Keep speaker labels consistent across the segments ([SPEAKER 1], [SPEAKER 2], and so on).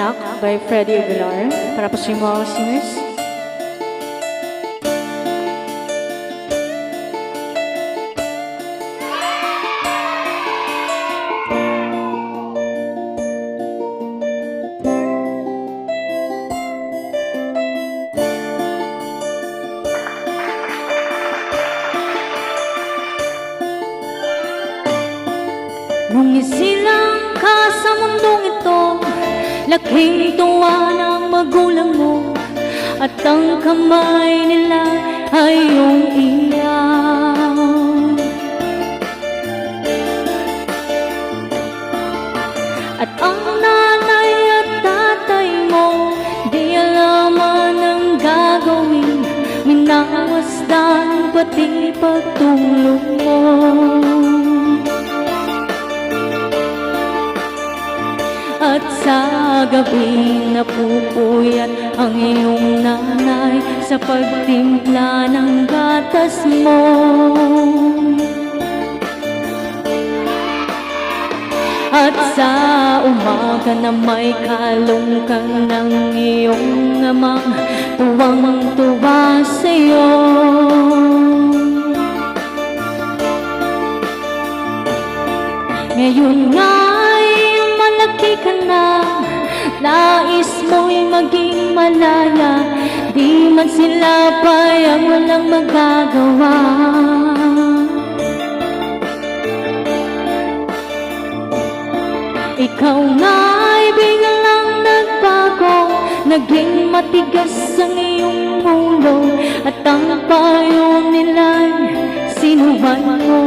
[SPEAKER 1] Anak by Freddie Aguilar para po sa mga singers. Nung isilang ka sa mundong ito, laking tuwa ng magulang mo, at ang kamay nila ay iyong iyak. At ang nanay at tatay mo, di alaman ang gagawin, minawasdan pati pagtulog mo. At sa gabi napupuyat ang iyong nanay sa pagtimpla ng gatas mo. At sa umaga na may kalungkan ng iyong amang tuwang-tuwa sa'yo. Ngayon nga'y malaki ka na, nais mo'y maging malaya, di man sila payag walang magagawa. Ikaw nga'y biglang nagbago, naging matigas ang iyong ulo, at ang payo nila'y sinuban mo.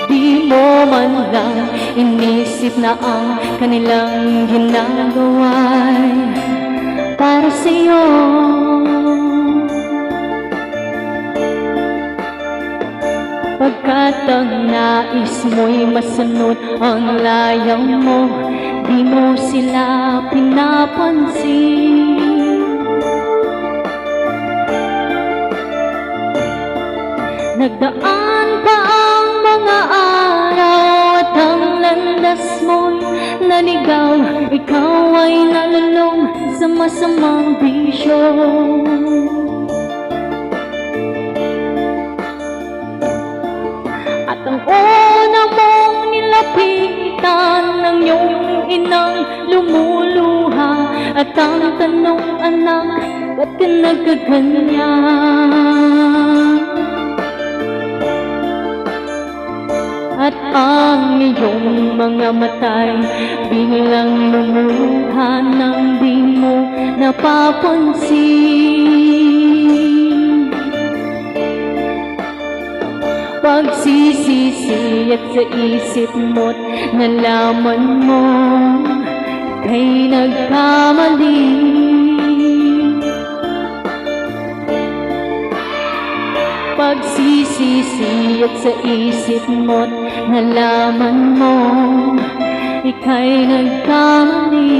[SPEAKER 1] Di mo man lang inisip na ang kanilang ginagawa'y para sa'yo. Pagkat ang nais mo'y masunod ang layang mo, di mo sila pinapansin. Nagdaan pa ang mga araw at ang landas mo'y naligaw, ikaw ay nalulong sa masamang bisyo. At ang una mong nilapitan ng iyong inang lumuluha, at ang tanong, anak, ba't ka nagkaganyan? At ang iyong mga matay biglang lumuluha nang di mo napapansin. Pagsisisi at sa isip mo't nalaman mo kay nagkamali. Pagsisisi at sa isip mo't nalaman mo ika'y nagkamali.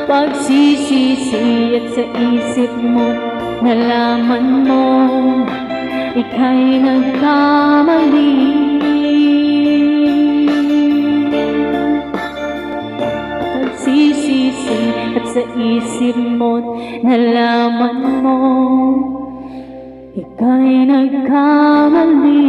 [SPEAKER 1] Pagsisisi at sa isip mo't nalaman mo ika'y nagkamali. Pagsisisi at sa isip mo't nalaman mo ika'y nagkamali.